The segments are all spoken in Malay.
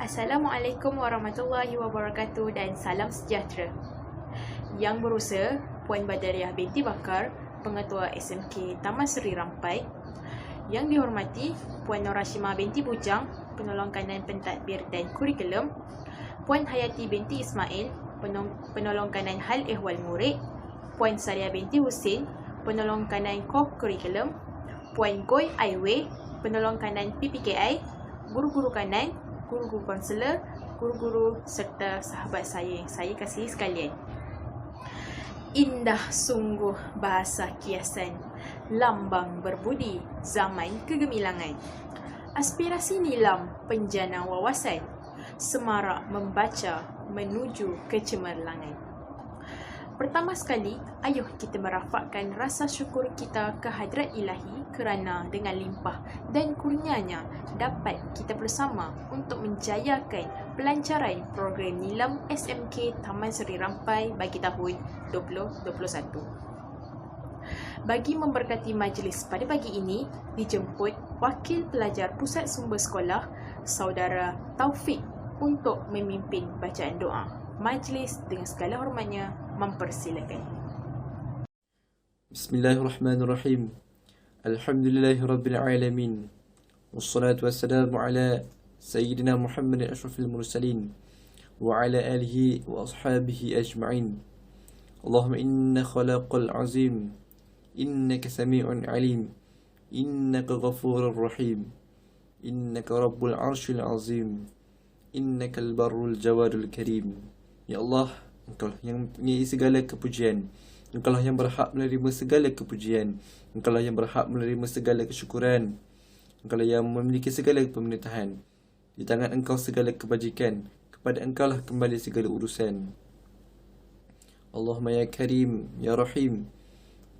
Assalamualaikum warahmatullahi wabarakatuh dan salam sejahtera. Yang berusaha Puan Badariah binti Bakar, Pengetua SMK Taman Seri Rampai. Yang dihormati Puan Nur Hashimah binti Bujang, Penolong Kanan Pentadbir dan Kurikulum. Puan Hayati binti Ismail, Penolong Kanan Hal Ehwal Murid. Puan Saria binti Husin, Penolong Kanan Kurikulum. Puan Goy Aiway, Penolong Kanan PPKI. Guru-guru kanan, guru-guru konselor, guru-guru serta sahabat saya yang saya kasihi sekalian. Indah sungguh bahasa kiasan, lambang berbudi zaman kegemilangan. Aspirasi nilam penjana wawasan, semarak membaca menuju kecemerlangan. Pertama sekali, ayuh kita merafakkan rasa syukur kita ke hadrat ilahi kerana dengan limpah dan kurnianya dapat kita bersama untuk menjayakan pelancaran program nilam SMK Taman Seri Rampai bagi tahun 2021. Bagi memberkati majlis pada pagi ini, dijemput Wakil Pelajar Pusat Sumber Sekolah, Saudara Taufik untuk memimpin bacaan doa. Majlis dengan segala hormatnya mempersilakan. Bismillahirrahmanirrahim. Alhamdulillahirabbil alamin. Wassalatu wassalamu ala sayyidina Muhammadin asyrafil mursalin wa ala alihi wa ashabihi ajma'in. Allahumma inna khalaqal azim, innaka sami'un alim, innaka ghafurur rahim, innaka rabbul arsyil azim, innaka al-barrul jawadul karim. Ya Allah, Engkau yang mempunyai segala kepujian. Engkau yang berhak menerima segala kepujian. Engkau yang berhak menerima segala kesyukuran. Engkau yang memiliki segala pemerintahan. Di tangan Engkau segala kebajikan. Kepada Engkau lah kembali segala urusan. Allahumma ya Karim, ya Rahim,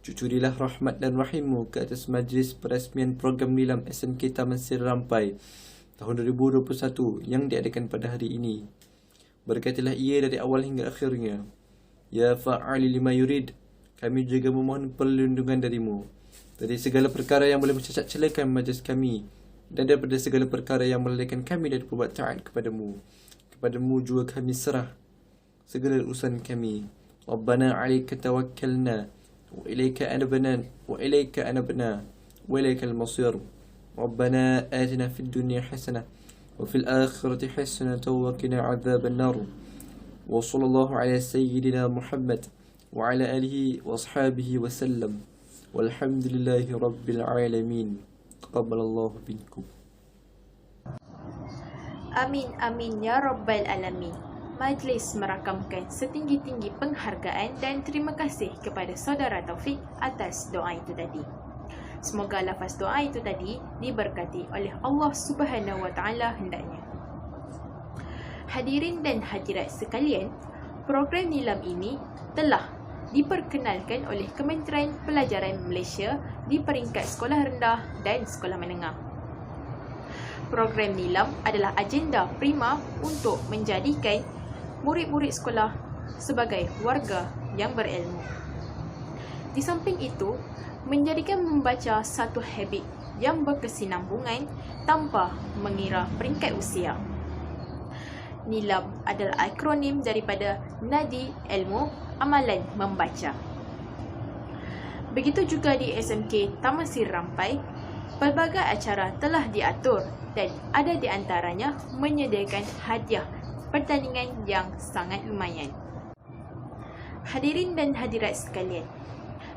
cucurilah rahmat dan rahimmu ke atas majlis perasmian program nilam SMK Taman Seri Rampai tahun 2021 yang diadakan pada hari ini. Berkatilah ia dari awal hingga akhirnya. Ya fa'ali lima yurid, kami juga memohon perlindungan darimu dari segala perkara yang boleh mencacat celakan majlis kami dan daripada segala perkara yang melalaikan kami dari berbuat taat kepadamu. Kepadamu juga kami serah segala urusan kami. Rabbana 'alaika tawakkalna wa ilaika anabna wa ilaikal masir. Rabbana atina fid dunya hasanah وفي الآخرة حسنة وقنا عذاب النار وصلى الله على سيدنا محمد وعلى آله وأصحابه وسلم والحمد لله رب العالمين تقبل الله منكم. Amin amin ya rabbal alamin. Majlis merakamkan setinggi-tinggi penghargaan dan terima kasih kepada saudara Taufik atas doa itu tadi. Semoga lafaz doa itu tadi diberkati oleh Allah Subhanahu wa taala hendaknya. Hadirin dan hadirat sekalian, program nilam ini telah diperkenalkan oleh Kementerian Pelajaran Malaysia di peringkat sekolah rendah dan sekolah menengah. Program nilam adalah agenda prima untuk menjadikan murid-murid sekolah sebagai warga yang berilmu. Di samping itu, menjadikan membaca satu habit yang berkesinambungan tanpa mengira peringkat usia. Nilam adalah akronim daripada Nadi Ilmu Amalan Membaca. Begitu juga di SMK Taman Seri Rampai, pelbagai acara telah diatur dan ada di antaranya menyediakan hadiah pertandingan yang sangat lumayan. Hadirin dan hadirat sekalian,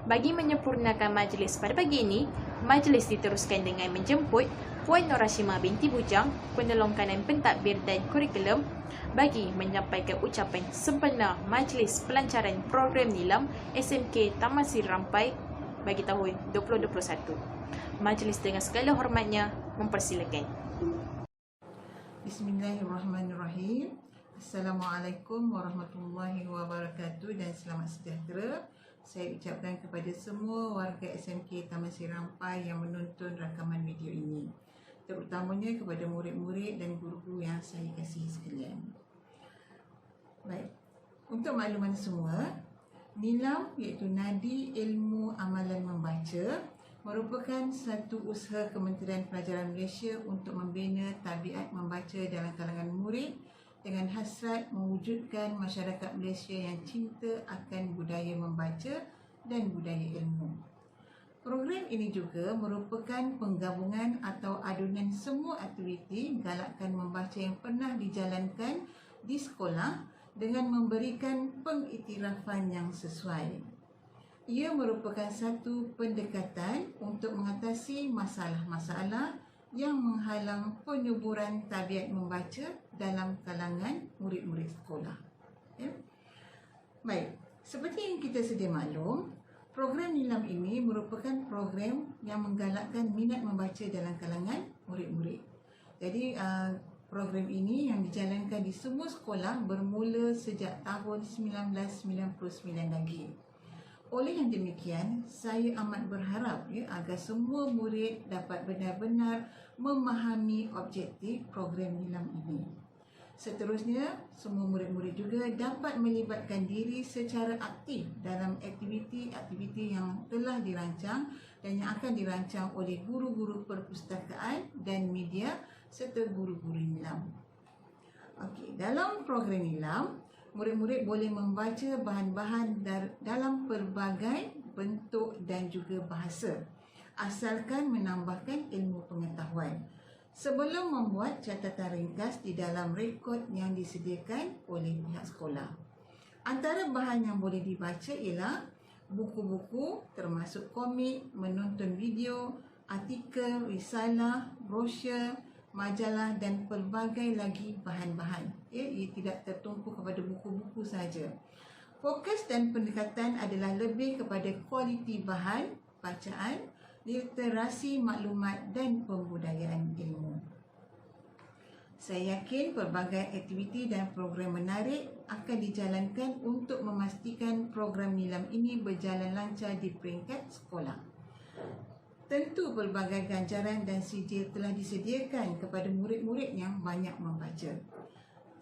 bagi menyempurnakan majlis pada pagi ini, majlis diteruskan dengan menjemput Puan Nur Hashimah binti Bujang, Penolong Kanan Pentadbir dan Kurikulum bagi menyampaikan ucapan sempena majlis pelancaran program nilam SMK Taman Seri Rampai bagi tahun 2021. Majlis dengan segala hormatnya mempersilakan. Bismillahirrahmanirrahim. Assalamualaikum warahmatullahi wabarakatuh dan selamat sejahtera. Saya ucapkan kepada semua warga SMK Taman Seri Rampai yang menonton rakaman video ini, terutamanya kepada murid-murid dan guru-guru yang saya kasihi sekalian. Baik, untuk makluman semua, nilam iaitu Nadi Ilmu Amalan Membaca merupakan satu usaha Kementerian Pelajaran Malaysia untuk membina tabiat membaca dalam kalangan murid dengan hasrat mewujudkan masyarakat Malaysia yang cinta akan budaya membaca dan budaya ilmu. Program ini juga merupakan penggabungan atau adunan semua aktiviti galakkan membaca yang pernah dijalankan di sekolah dengan memberikan pengiktirafan yang sesuai. Ia merupakan satu pendekatan untuk mengatasi masalah-masalah yang menghalang penyuburan tabiat membaca dalam kalangan murid-murid sekolah. Ya. Baik, seperti yang kita sedia maklum, program Nilam ini merupakan program yang menggalakkan minat membaca dalam kalangan murid-murid. Jadi, program ini yang dijalankan di semua sekolah bermula sejak tahun 1999 lagi. Oleh yang demikian, saya amat berharap agar semua murid dapat benar-benar memahami objektif program Nilam ini. Seterusnya, semua murid-murid juga dapat melibatkan diri secara aktif dalam aktiviti-aktiviti yang telah dirancang dan yang akan dirancang oleh guru-guru perpustakaan dan media serta guru-guru Nilam. Okey, dalam program Nilam, murid-murid boleh membaca bahan-bahan dalam pelbagai bentuk dan juga bahasa, asalkan menambahkan ilmu pengetahuan, sebelum membuat catatan ringkas di dalam rekod yang disediakan oleh pihak sekolah. Antara bahan yang boleh dibaca ialah buku-buku termasuk komik, menonton video, artikel, risalah, brosur, majalah dan pelbagai lagi bahan-bahan. Ia tidak tertumpu kepada buku-buku saja. Fokus dan pendekatan adalah lebih kepada kualiti bahan bacaan, literasi maklumat dan pembudayaan ilmu. Saya yakin pelbagai aktiviti dan program menarik akan dijalankan untuk memastikan program Nilam ini berjalan lancar di peringkat sekolah. Tentu pelbagai ganjaran dan sijil telah disediakan kepada murid-murid yang banyak membaca.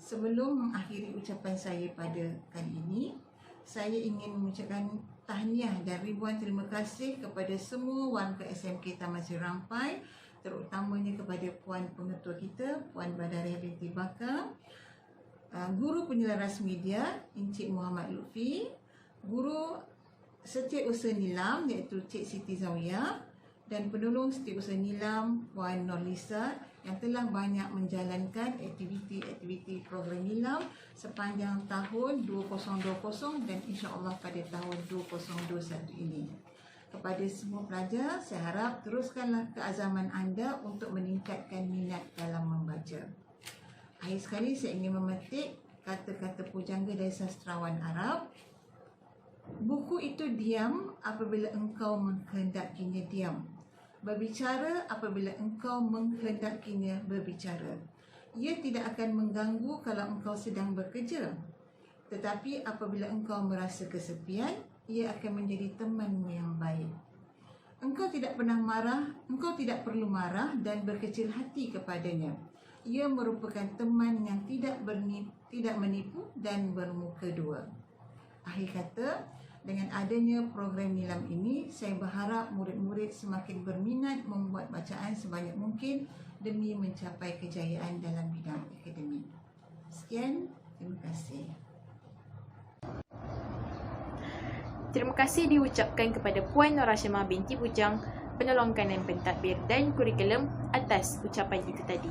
Sebelum mengakhiri ucapan saya pada kali ini, saya ingin mengucapkan tahniah dan ribuan terima kasih kepada semua warga SMK Taman Sri Rampai, terutamanya kepada Puan Pengetua kita, Puan Badariah binti Bakar, Guru Penyelaras Media, Encik Muhammad Lutfi, Guru Setiausaha Nilam iaitu Cik Siti Zawiyah, dan penolong Setiausaha Nilam Puan Norlisa yang telah banyak menjalankan aktiviti-aktiviti program Nilam sepanjang tahun 2020 dan insya-Allah pada tahun 2021 ini. Kepada semua pelajar, saya harap teruskanlah keazaman anda untuk meningkatkan minat dalam membaca. Akhir sekali saya ingin memetik kata-kata pujangga dari sastrawan Arab. Buku itu diam apabila engkau menghendakinya diam. Berbicara apabila engkau menghendakinya berbicara. Ia tidak akan mengganggu kalau engkau sedang bekerja. Tetapi apabila engkau merasa kesepian, ia akan menjadi temanmu yang baik. Engkau tidak pernah marah, engkau tidak perlu marah dan berkecil hati kepadanya. Ia merupakan teman yang tidak menipu dan bermuka dua. Akhir kata, dengan adanya program Nilam ini, saya berharap murid-murid semakin berminat membuat bacaan sebanyak mungkin demi mencapai kejayaan dalam bidang akademik. Sekian, terima kasih. Terima kasih diucapkan kepada Puan Nur Hashimah binti Bujang, penolong kanan pentadbir dan kurikulum atas ucapan itu tadi.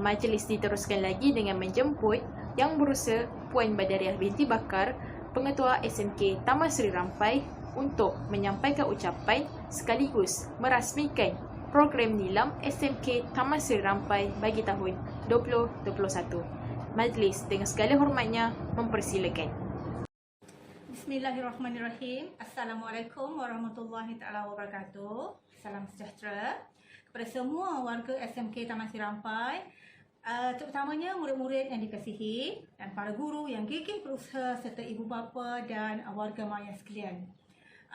Majlis diteruskan lagi dengan menjemput Yang Berusaha Puan Badariah binti Bakar, Pengetua SMK Taman Sri Rampai untuk menyampaikan ucapan sekaligus merasmikan program Nilam SMK Taman Sri Rampai bagi tahun 2021. Majlis dengan segala hormatnya mempersilakan. Bismillahirrahmanirrahim. Assalamualaikum warahmatullahi taala wabarakatuh. Salam sejahtera kepada semua warga SMK Taman Sri Rampai, terutamanya murid-murid yang dikasihi dan para guru yang gigih berusaha serta ibu bapa dan warga maya sekalian.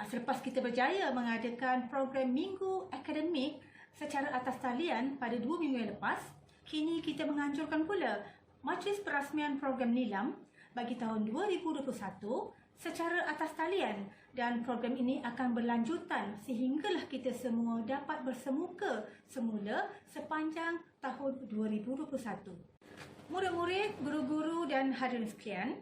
Selepas kita berjaya mengadakan program minggu akademik secara atas talian pada 2 minggu yang lepas, kini kita menganjurkan pula majlis perasmian program Nilam bagi tahun 2021 secara atas talian, dan program ini akan berlanjutan sehinggalah kita semua dapat bersemuka semula sepanjang tahun 2021. Murid-murid, guru-guru dan hadirin sekalian,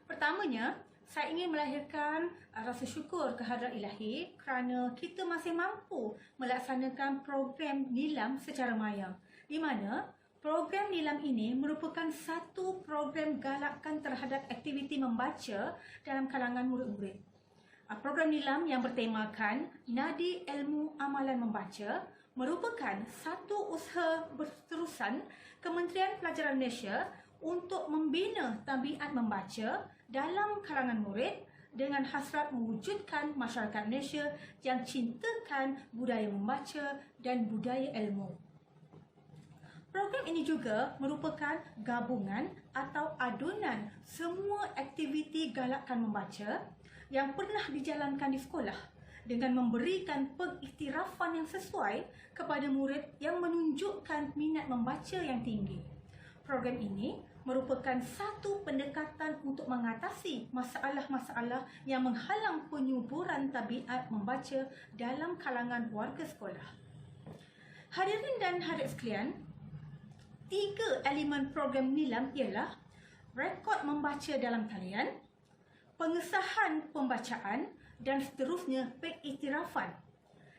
pertamanya saya ingin melahirkan rasa syukur kehadrat Ilahi kerana kita masih mampu melaksanakan program Nilam secara maya, di mana program Nilam ini merupakan satu program galakan terhadap aktiviti membaca dalam kalangan murid-murid. Program Nilam yang bertemakan Nadi Ilmu Amalan Membaca merupakan satu usaha berterusan Kementerian Pelajaran Malaysia untuk membina tabiat membaca dalam kalangan murid dengan hasrat mewujudkan masyarakat Malaysia yang cintakan budaya membaca dan budaya ilmu. Program ini juga merupakan gabungan atau adunan semua aktiviti galakan membaca yang pernah dijalankan di sekolah dengan memberikan pengiktirafan yang sesuai kepada murid yang menunjukkan minat membaca yang tinggi. Program ini merupakan satu pendekatan untuk mengatasi masalah-masalah yang menghalang penyuburan tabiat membaca dalam kalangan warga sekolah. Hadirin dan hadirat sekalian, 3 elemen program Nilam ialah rekod membaca dalam talian, pengesahan pembacaan dan seterusnya pengiktirafan,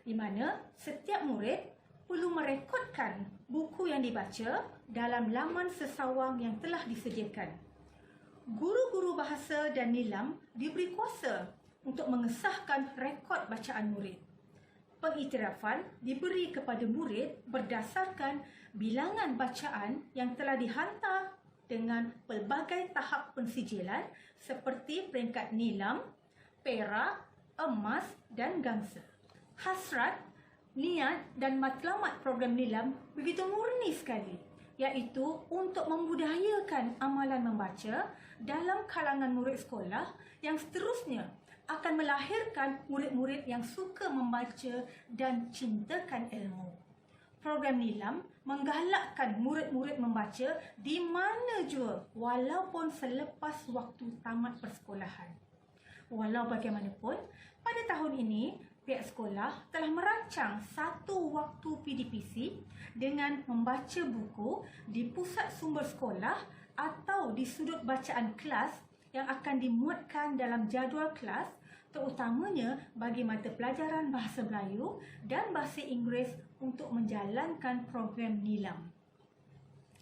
di mana setiap murid perlu merekodkan buku yang dibaca dalam laman sesawang yang telah disediakan. Guru-guru bahasa dan Nilam diberi kuasa untuk mengesahkan rekod bacaan murid. Pengiktirafan diberi kepada murid berdasarkan bilangan bacaan yang telah dihantar dengan pelbagai tahap pensijilan seperti peringkat Nilam, perak, emas dan gangsa. Hasrat, niat dan matlamat program Nilam begitu murni sekali, iaitu untuk membudayakan amalan membaca dalam kalangan murid sekolah yang seterusnya akan melahirkan murid-murid yang suka membaca dan cintakan ilmu. Program Nilam menggalakkan murid-murid membaca di mana jua walaupun selepas waktu tamat persekolahan. Walau bagaimanapun, pada tahun ini pihak sekolah telah merancang satu waktu PDPC dengan membaca buku di pusat sumber sekolah atau di sudut bacaan kelas yang akan dimuatkan dalam jadual kelas, terutamanya bagi mata pelajaran Bahasa Melayu dan Bahasa Inggeris untuk menjalankan program Nilam.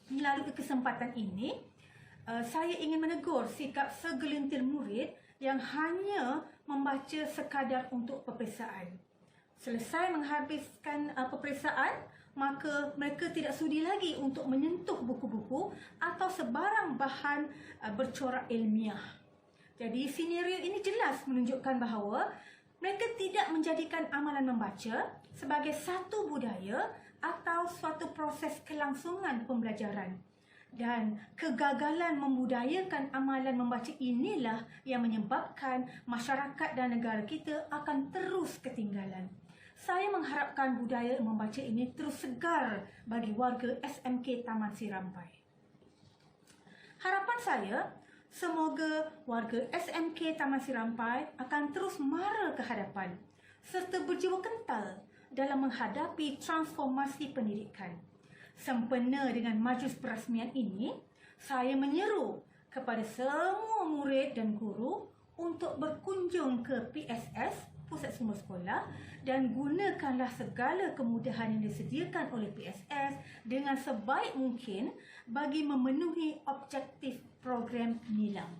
Melalui kesempatan ini, saya ingin menegur sikap segelintir murid yang hanya membaca sekadar untuk peperiksaan. Selesai menghabiskan peperiksaan, maka mereka tidak sudi lagi untuk menyentuh buku-buku atau sebarang bahan bercorak ilmiah. Jadi senario ini jelas menunjukkan bahawa mereka tidak menjadikan amalan membaca sebagai satu budaya atau suatu proses kelangsungan pembelajaran. Dan kegagalan membudayakan amalan membaca inilah yang menyebabkan masyarakat dan negara kita akan terus ketinggalan. Saya mengharapkan budaya membaca ini terus segar bagi warga SMK Taman Sirampai. Harapan saya, semoga warga SMK Taman Sirampai akan terus mara ke hadapan serta berjiwa kental dalam menghadapi transformasi pendidikan. Sempena dengan majlis perasmian ini, saya menyeru kepada semua murid dan guru untuk berkunjung ke PSS, Pusat Sumber Sekolah, dan gunakanlah segala kemudahan yang disediakan oleh PSS dengan sebaik mungkin bagi memenuhi objektif program Nilam.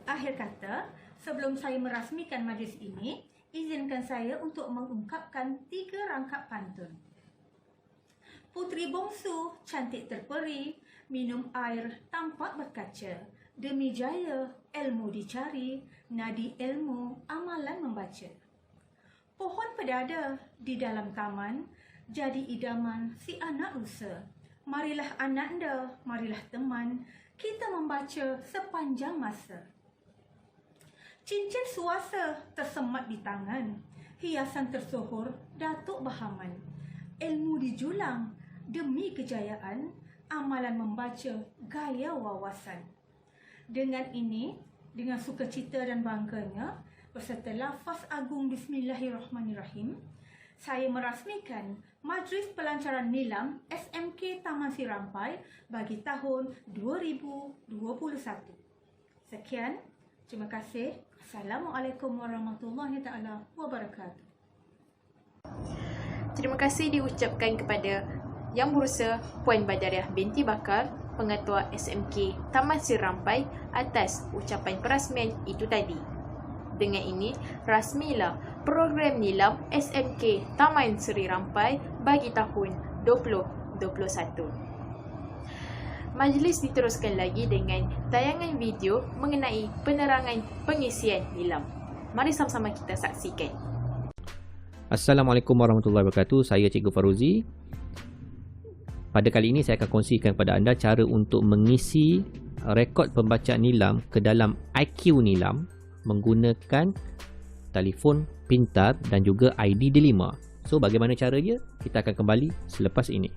Akhir kata, sebelum saya merasmikan majlis ini, izinkan saya untuk mengungkapkan 3 rangkap pantun. Puteri bongsu cantik terperi, minum air tampak berkaca. Demi jaya ilmu dicari, nadi ilmu amalan membaca. Pohon pedada di dalam taman, jadi idaman si anak lusa. Marilah ananda, marilah teman, kita membaca sepanjang masa. Cincin suasa tersemat di tangan, hiasan tersohor Datuk Bahaman. Ilmu dijulang demi kejayaan, amalan membaca gaya wawasan. Dengan ini, dengan sukacita dan bangganya berserta lafaz agung Bismillahirrahmanirrahim, saya merasmikan Majlis Pelancaran Nilam SMK Taman Sirampai bagi tahun 2021. Sekian, terima kasih. Assalamualaikum warahmatullahi taala wabarakatuh. Terima kasih diucapkan kepada Yang Berusaha Puan Badariah binti Bakar, Pengetua SMK Taman Sirampai atas ucapan perasmian itu tadi. Dengan ini, rasmilah program Nilam SMK Taman Seri Rampai bagi tahun 2021. Majlis diteruskan lagi dengan tayangan video mengenai penerangan pengisian Nilam. Mari sama-sama kita saksikan. Assalamualaikum warahmatullahi wabarakatuh. Saya Cikgu Faruzi. Pada kali ini saya akan kongsikan kepada anda cara untuk mengisi rekod pembacaan Nilam ke dalam IQ Nilam menggunakan telefon pintar dan juga ID Delima. So, bagaimana caranya? Kita akan kembali selepas ini.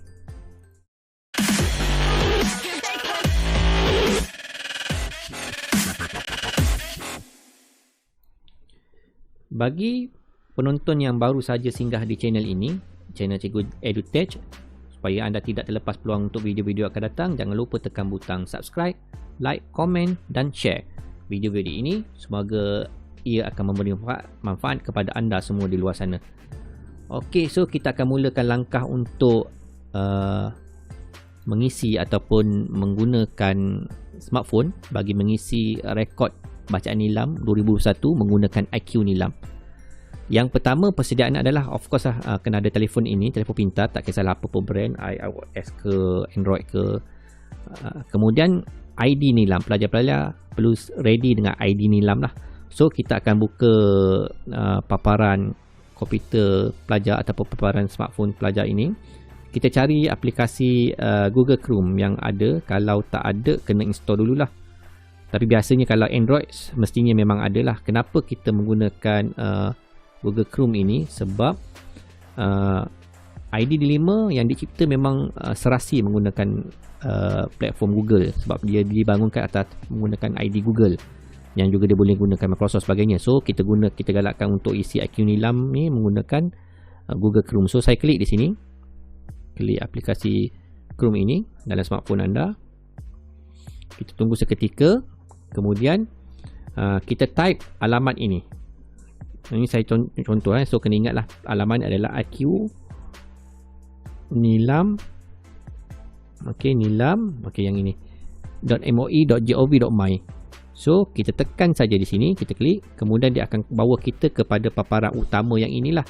Bagi penonton yang baru saja singgah di channel ini, channel Cikgu EduTech, supaya anda tidak terlepas peluang untuk video-video akan datang, jangan lupa tekan butang subscribe, like, komen dan share video-video ini. Semoga ia akan memberi manfaat kepada anda semua di luar sana. Okey, so kita akan mulakan langkah untuk mengisi ataupun menggunakan smartphone bagi mengisi rekod bacaan Nilam 2021 menggunakan IQ Nilam. Yang pertama persediaan adalah of course kena ada telefon ini, telefon pintar, tak kisahlah apa pun brand, iOS ke Android ke. Kemudian ID Nilam, pelajar-pelajar perlu ready dengan ID Nilam lah. So kita akan buka paparan komputer pelajar ataupun paparan smartphone pelajar ini. Kita cari aplikasi Google Chrome yang ada. Kalau tak ada, kena install dululah. Tapi biasanya kalau Android mestinya memang ada lah. Kenapa kita menggunakan Google Chrome ini? Sebab ID Delima yang dicipta memang serasi menggunakan platform Google, sebab dia dibangunkan atas menggunakan ID Google yang juga dia boleh gunakan Microsoft sebagainya. So kita galakkan untuk isi IQ Nilam ni menggunakan Google Chrome. So saya klik di sini, klik aplikasi Chrome ini dalam smartphone anda. Kita tunggu seketika, kemudian kita type alamat ini. Ini saya contoh so kena ingatlah alamat adalah IQ Nilam. Okey, Nilam, okey yang ini .moi.gov.my. So kita tekan saja di sini, kita klik, kemudian dia akan bawa kita kepada paparan utama yang inilah.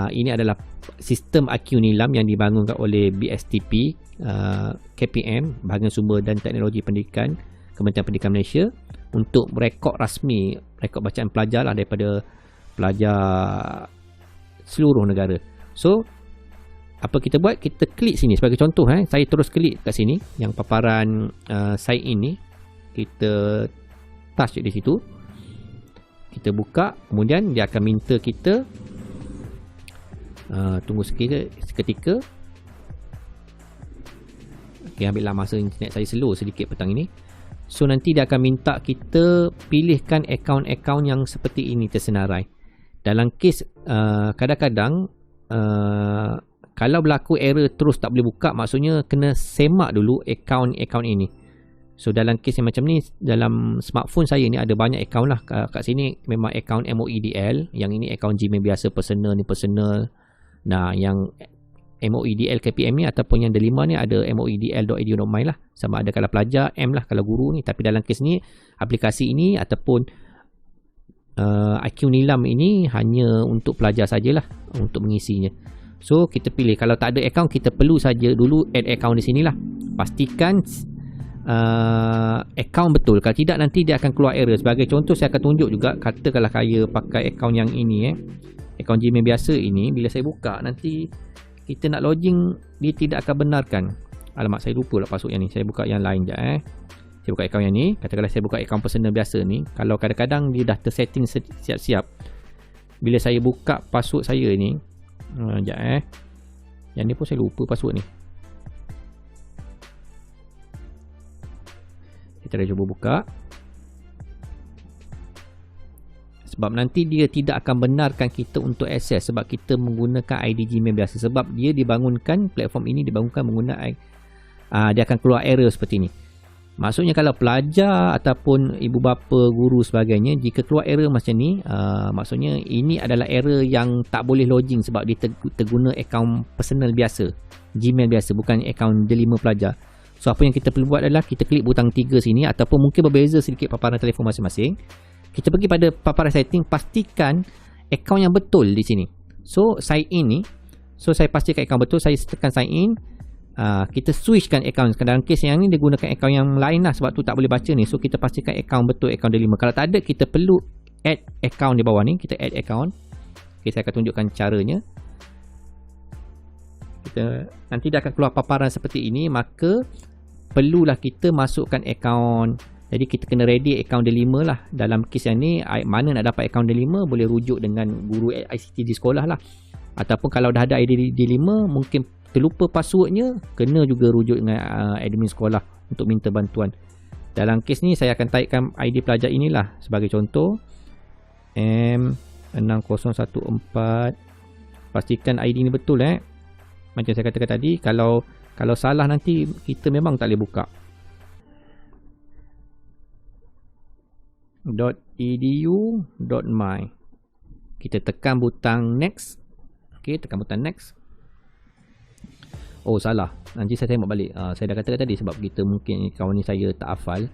Ini adalah sistem IQ Nilam yang dibangunkan oleh BSTP KPM, Bahagian Sumber dan Teknologi Pendidikan, Kementerian Pendidikan Malaysia, untuk rekod rasmi, rekod bacaan pelajar lah daripada pelajar seluruh negara. So apa kita buat? Kita klik sini sebagai contoh. Saya terus klik kat sini yang paparan site ini. Kita touch di situ. Kita buka, kemudian dia akan minta kita tunggu seketika. Okay, ambillah masa internet saya slow sedikit petang ini. So nanti dia akan minta kita pilihkan akaun-akaun yang seperti ini tersenarai. Dalam kes kadang-kadang kalau berlaku error terus tak boleh buka, maksudnya kena semak dulu akaun-akaun ini. So dalam kes yang macam ni, dalam smartphone saya ni ada banyak akaun lah. Kat sini memang akaun MOEDL, yang ini akaun Gmail biasa, personal ni personal. Nah, yang MOEDL KPM ni ataupun yang Delima ni ada MOEDL.edu.my lah. Sama ada kalau pelajar, M lah kalau guru ni. Tapi dalam kes ni, aplikasi ini ataupun IQ Nilam ini hanya untuk pelajar sajalah untuk mengisinya. So kita pilih, kalau tak ada akaun kita perlu saja dulu add akaun di sinilah. Pastikan akaun betul. Kalau tidak nanti dia akan keluar error. Sebagai contoh saya akan tunjuk juga, katakanlah saya pakai akaun yang ini akaun Gmail biasa ini, bila saya buka nanti kita nak login dia tidak akan benarkan. Alamak, saya lupa lah password yang ni. Saya buka yang lain je Saya buka akaun yang ni. Katakanlah saya buka akaun personal biasa ni. Kalau kadang-kadang dia dah tersetting siap-siap, bila saya buka password saya ni, sekejap yang ni pun saya lupa password ni. Kita dah cuba buka. Sebab nanti dia tidak akan benarkan kita untuk akses sebab kita menggunakan ID Gmail biasa. Sebab dia dibangunkan, platform ini dibangunkan menggunakan dia akan keluar error seperti ini. Maksudnya kalau pelajar ataupun ibu bapa, guru sebagainya, jika keluar error macam ni, maksudnya ini adalah error yang tak boleh login sebab dia terguna akaun personal biasa, Gmail biasa, bukan akaun delima pelajar. So apa yang kita perlu buat adalah kita klik butang 3 sini, ataupun mungkin berbeza sedikit paparan telefon masing-masing. Kita pergi pada paparan setting, pastikan akaun yang betul di sini. So sign in ni, so saya pastikan akaun betul, saya tekan sign in. Kita switchkan akaun. Dalam kes yang ni dia gunakan akaun yang lain lah, sebab tu tak boleh baca ni. So kita pastikan akaun betul, akaun delima. Kalau tak ada, kita perlu add akaun di bawah ni. Kita add akaun. Okay, saya akan tunjukkan caranya. Nanti dia akan keluar paparan seperti ini. Maka perlulah kita masukkan akaun. Jadi kita kena ready akaun delima lah. Dalam kes yang ni, mana nak dapat akaun delima, boleh rujuk dengan guru ICT di sekolah lah. Ataupun kalau dah ada ID delima, mungkin terlupa passwordnya, kena juga rujuk dengan admin sekolah untuk minta bantuan. Dalam kes ni saya akan taikkan ID pelajar inilah sebagai contoh, M6014. Pastikan ID ni betul macam saya katakan tadi. Kalau salah nanti kita memang tak boleh buka. .edu.my. Kita tekan butang next. Okey, tekan butang next. Oh, salah. Nanti saya tengok balik. Saya dah katakan tadi sebab kita mungkin kawan ni saya tak hafal.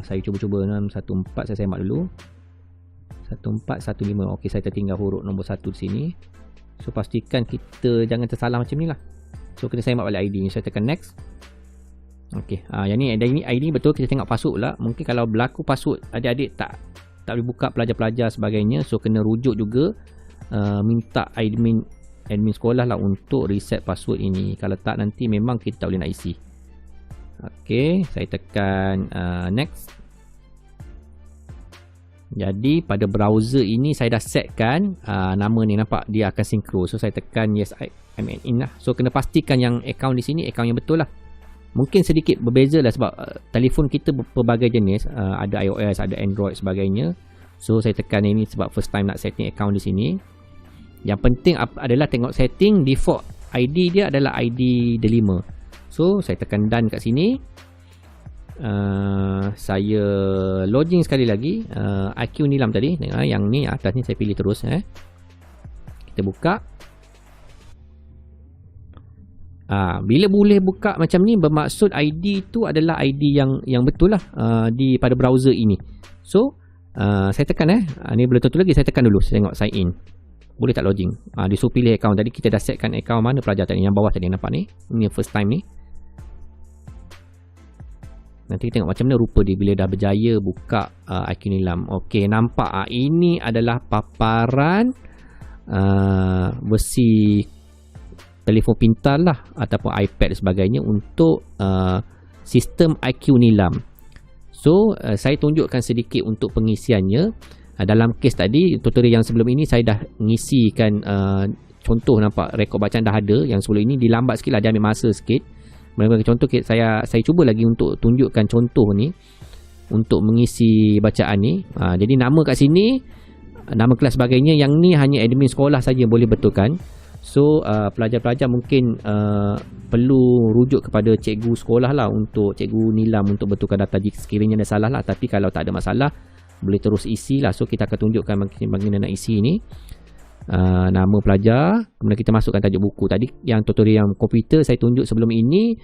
Saya cuba-cuba 614. Saya semak dulu. 1415. Okey, saya tertinggal huruf nombor 1 di sini. So pastikan kita jangan tersalah macam ni lah. So kita semak balik ID ni. Saya tekan next. Okey, yang ni ID betul. Kita tengok password pula. Mungkin kalau berlaku password adik-adik tak boleh buka, pelajar-pelajar sebagainya, so kena rujuk juga, minta admin sekolah lah untuk reset password ini. Kalau tak nanti memang kita tak boleh nak isi. Okey, saya tekan next. Jadi pada browser ini saya dah setkan nama ni, nampak dia akan sinkron. So saya tekan yes I'm in lah. So kena pastikan yang akaun di sini akaun yang betul lah. Mungkin sedikit berbeza lah sebab telefon kita berbagai jenis, ada iOS, ada Android sebagainya. So saya tekan ini sebab first time nak setting account di sini. Yang penting adalah tengok setting default ID dia adalah ID delima. So saya tekan done kat sini. Saya login sekali lagi. IQ Nilam tadi, yang ni atas ni saya pilih terus. Kita buka. Bila boleh buka macam ni, bermaksud ID tu adalah ID yang betul lah pada browser ini. So saya tekan ni belum tentu lagi, saya tekan dulu, saya tengok sign in. Boleh tak login? Dia suruh pilih akaun. Tadi kita dah setkan akaun mana pelajar tadi, yang bawah tadi, nampak ni. Ini first time ni. Nanti kita tengok macam mana rupa dia bila dah berjaya buka IQ Nilam. Okey, nampak ini adalah paparan versi telefon pintar lah ataupun iPad sebagainya untuk sistem IQ Nilam. So saya tunjukkan sedikit untuk pengisiannya. Dalam kes tadi, tutorial yang sebelum ini saya dah ngisikan contoh, nampak rekod bacaan dah ada. Yang sebelum ini dilambat sikit lah, dia ambil masa sikit. Melainkan contoh, saya cuba lagi untuk tunjukkan contoh ni untuk mengisi bacaan ni. Jadi nama kat sini, nama kelas sebagainya, yang ni hanya admin sekolah saja boleh betulkan. So pelajar-pelajar mungkin perlu rujuk kepada cikgu sekolah lah, untuk cikgu Nilam untuk betulkan data jika sekiranya ada salah lah. Tapi kalau tak ada masalah, boleh terus isi lah. So kita akan tunjukkan bagaimana nak isi ni. Nama pelajar, kemudian kita masukkan tajuk buku. Tadi yang tutorial yang komputer saya tunjuk sebelum ini,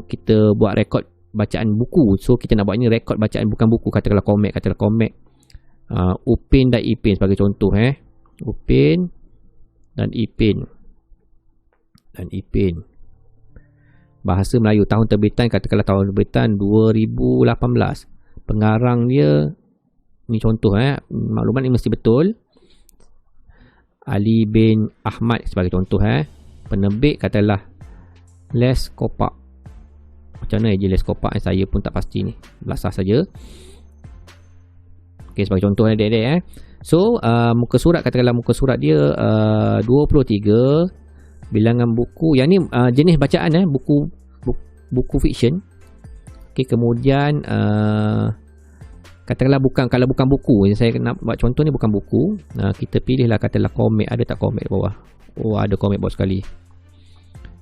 kita buat rekod bacaan buku. So kita nak buat ini rekod bacaan bukan buku, katakanlah Comac, Upin dan Ipin sebagai contoh. Upin dan Ipin bahasa Melayu, tahun terbitan katakanlah tahun terbitan 2018. Pengarang dia ni contoh, maklumat ni mesti betul, Ali bin Ahmad sebagai contoh. Penerbit katalah Les Kopak. Macam mana je Les Kopak, saya pun tak pasti ni, belasah saja. Okey, sebagai contoh adik-adik. So muka surat, katakanlah muka surat dia 23. Bilangan buku, yang ni jenis bacaan, buku fiction. Okey, kemudian katakanlah kalau bukan buku, saya nak buat contoh ni bukan buku, kita pilihlah katakanlah komik. Ada tak komik bawah? Oh, ada komik bawah sekali.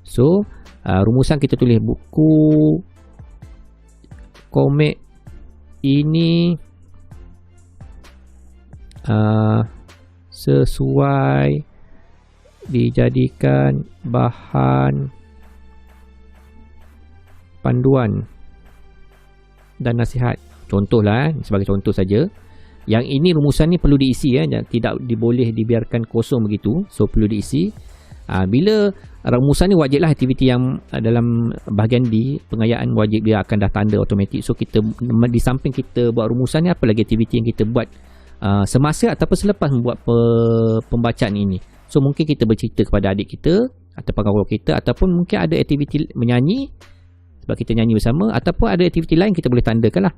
So rumusan kita tulis buku komik ini sesuai dijadikan bahan panduan dan nasihat. Contohlah, sebagai contoh saja. Yang ini rumusan ni perlu diisi, tidak boleh dibiarkan kosong begitu. So perlu diisi. Bila rumusan ni wajiblah aktiviti yang dalam bahagian D, pengayaan wajib dia akan dah tanda automatik. So kita di samping kita buat rumusan ni, apa lagi aktiviti yang kita buat semasa ataupun selepas membuat pembacaan ini. So mungkin kita bercerita kepada adik kita ataupun kawan kita, ataupun mungkin ada aktiviti menyanyi sebab kita nyanyi bersama, ataupun ada aktiviti lain kita boleh tandakan lah.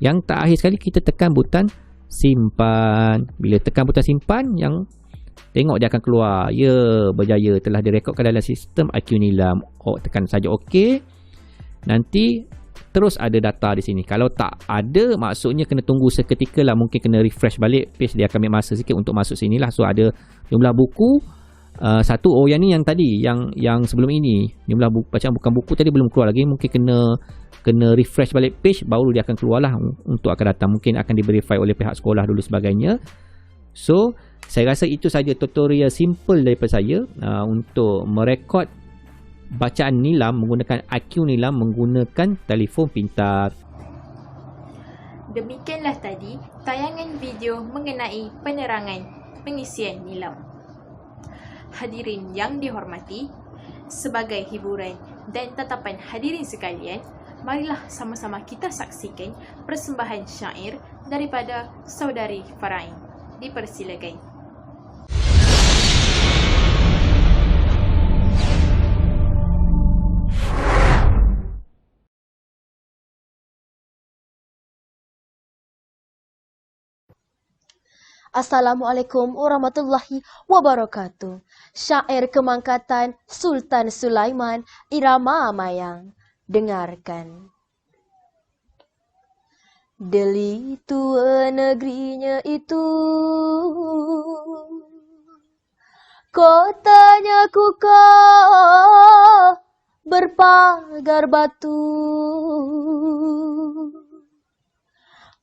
Yang terakhir sekali kita tekan butang simpan. Bila tekan butang simpan, yang tengok dia akan keluar, ya, berjaya telah direkodkan dalam sistem IQ Nilam. Tekan saja OK. Nanti terus ada data di sini. Kalau tak ada, maksudnya kena tunggu seketika lah. Mungkin kena refresh balik page. Dia akan ambil masa sikit untuk masuk sini lah. So ada jumlah buku satu. Yang ni yang tadi, yang sebelum ini, jumlah bacaan bukan buku tadi belum keluar lagi. Mungkin kena refresh balik page, baru dia akan keluar lah untuk akan datang. Mungkin akan di-verify oleh pihak sekolah dulu sebagainya. So saya rasa itu saja tutorial simple daripada saya untuk merekod bacaan Nilam menggunakan IQ Nilam menggunakan telefon pintar. Demikianlah tadi tayangan video mengenai penerangan pengisian Nilam. Hadirin yang dihormati, sebagai hiburan dan tetapan hadirin sekalian, marilah sama-sama kita saksikan persembahan syair daripada saudari Farain. Dipersilakan. Assalamualaikum warahmatullahi wabarakatuh. Syair kemangkatan Sultan Sulaiman, Irama Mayang. Dengarkan. Deli tua negerinya itu, kotanya kukoh berpagar batu,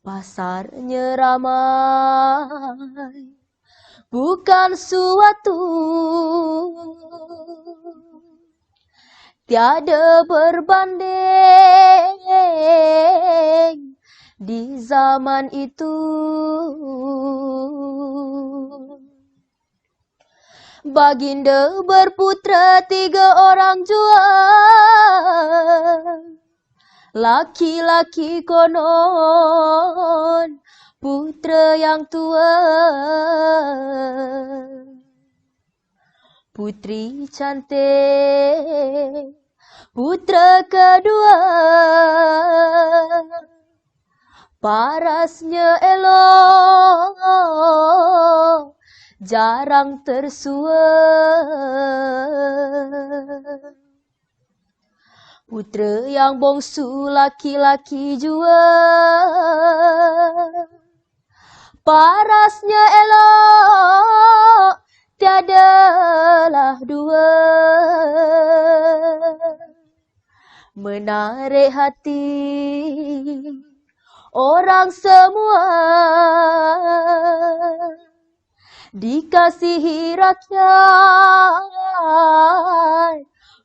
pasarnya ramai, bukan suatu, tiada berbanding di zaman itu. Baginda berputra 3 orang jua, laki-laki konon putra yang tua. Putri cantik, putra kedua, parasnya elok, jarang tersua. Putra yang bongsu laki-laki jua, parasnya elok, tiadalah dua. Menarik hati orang semua, dikasihi rakyat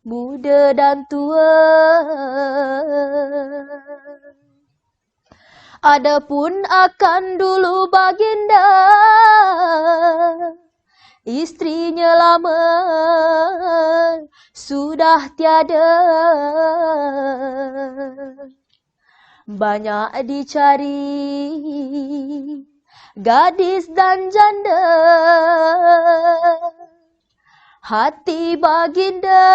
muda dan tua. Adapun akan dulu baginda, istrinya lama sudah tiada. Banyak dicari gadis dan janda, hati baginda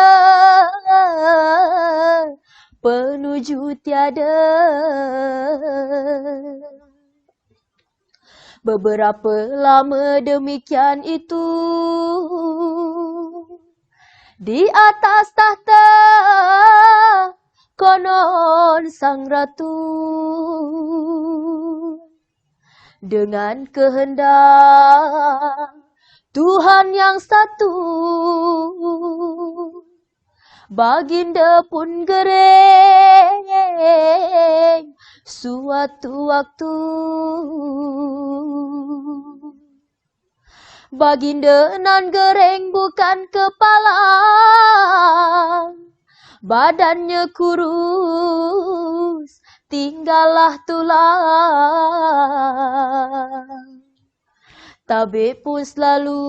penuju tiada. Beberapa lama demikian itu, di atas tahta konon sang ratu, dengan kehendak Tuhan yang satu. Baginda pun gering suatu waktu. Baginda nan gering bukan kepala, badannya kurus, tinggallah tulang. Tabib pun selalu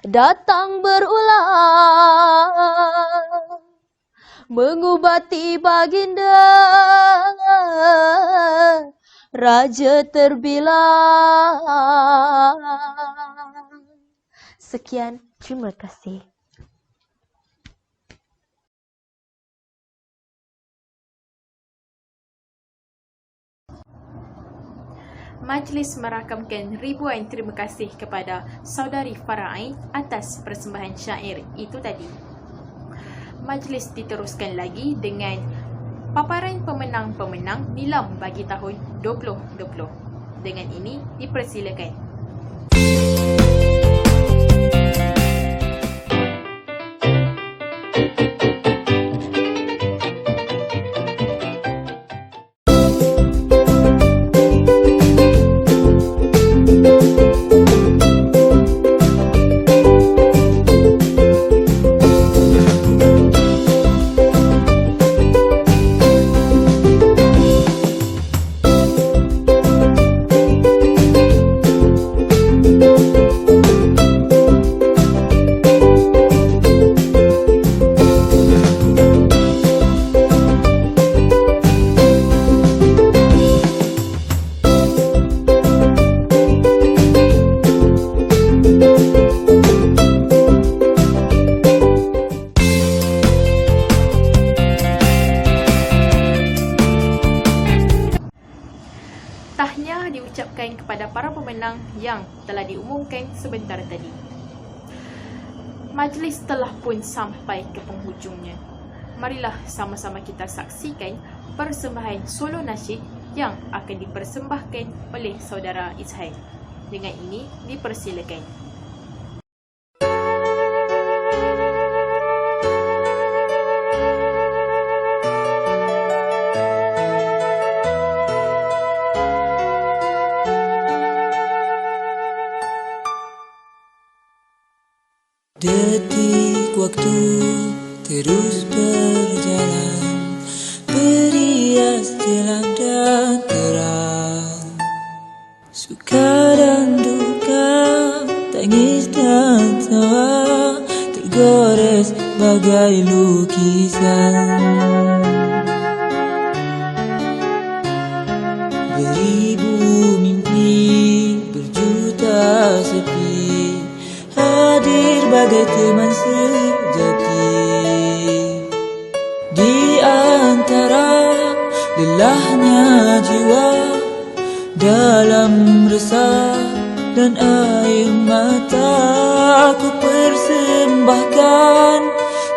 datang berulang, mengubati baginda, raja terbilang. Sekian, terima kasih. Majlis merakamkan ribuan terima kasih kepada saudari Farah Ain atas persembahan syair itu tadi. Majlis diteruskan lagi dengan paparan pemenang-pemenang Nilam bagi tahun 2020. Dengan ini dipersilakan. Tahniah diucapkan kepada para pemenang yang telah diumumkan sebentar tadi. Majlis telah pun sampai ke penghujungnya. Marilah sama-sama kita saksikan persembahan solo nasyid yang akan dipersembahkan oleh saudara Izhail. Dengan ini dipersilakan. Detik waktu terus berjalan, berias jelang dan terang. Suka dan duka, tangis dan tawa, tergores bagai lukisan. Beribu mimpi, berjuta sepi, hadir bagai teman sejati. Di antara lelahnya jiwa, dalam resah dan air mata, ku persembahkan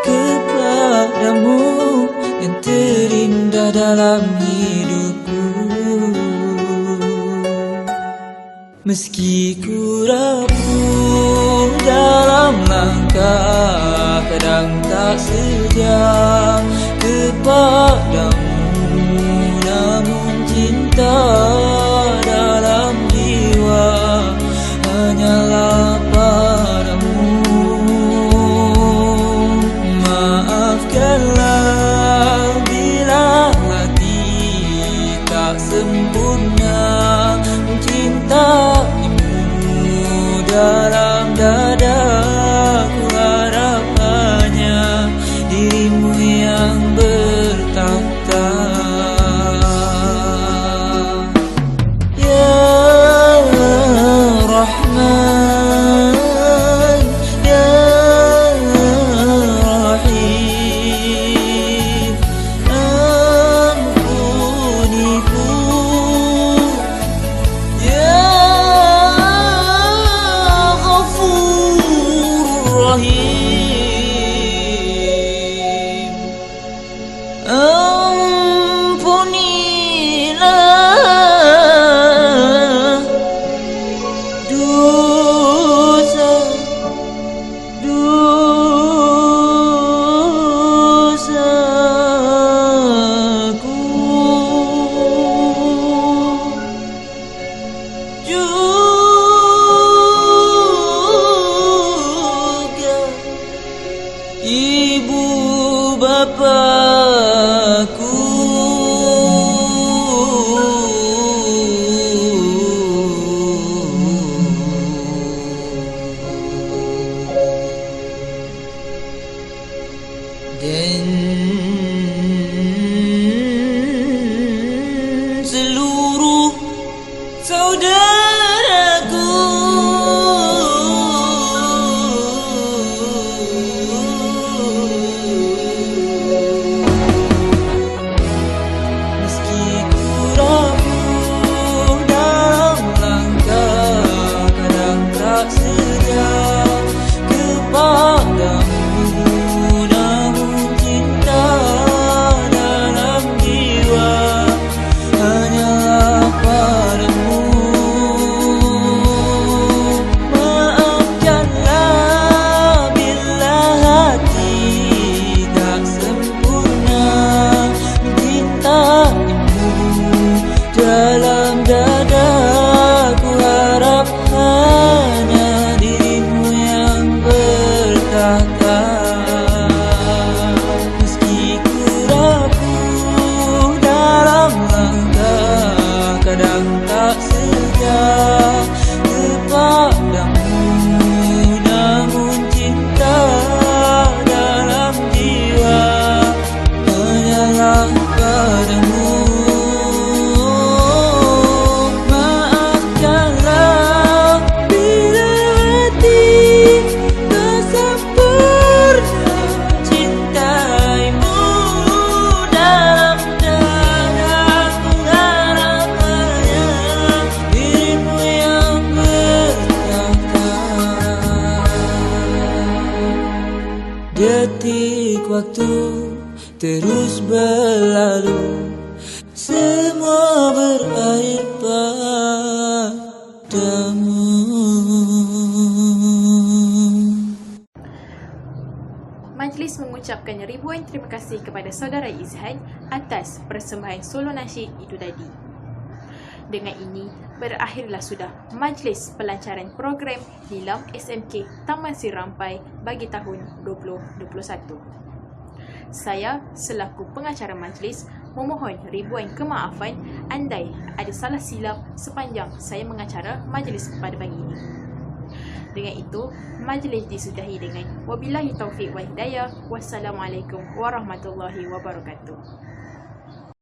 kepadamu yang terindah dalam hidupku. Meski ku rapuh dalam langkah, kadang tak setia kepadamu, namun cinta dalam jiwa hanyalah padamu. Maafkanlah bila hati tak sempurna mencintaimu, dalam dadaku harap hanya dirimu yang bertakhta. Ya Rahman, Ya Rahim, ampuniku. Ya Ghafur Rahim, ampunilah Bapakku. Dan seluruh saudaraku. Meski ku rapuh dalam langkah, kadang tak setia kepadamu, namun cinta dalam jiwa hanyalah padamu. Maafkanlah bila hati tak sempurna mencintaimu. Dalam dadaku harap hanya dirimu yang bertahta. Meski ku rapuh dalam langkah, kadang tak setia kepadamu, namun cinta dalam jiwa hanyalah padamu. Maafkanlah bila hati tak sempurna cintaimu. Dalam dadaku harap hanya dirimu yang bertahta. Detik waktu terus berlalu, semua berakhir padamu. Majlis mengucapkan ribuan terima kasih kepada saudara Izhan atas persembahan solo nasyid itu tadi. Dengan ini, berakhirlah sudah majlis pelancaran program Nilam SMK Taman Sri Rampai bagi tahun 2021. Saya selaku pengacara majlis memohon ribuan kemaafan andai ada salah silap sepanjang saya mengacara majlis pada pagi ini. Dengan itu, majlis disudahi dengan wabillahi taufiq wal hidayah. Wassalamualaikum warahmatullahi wabarakatuh.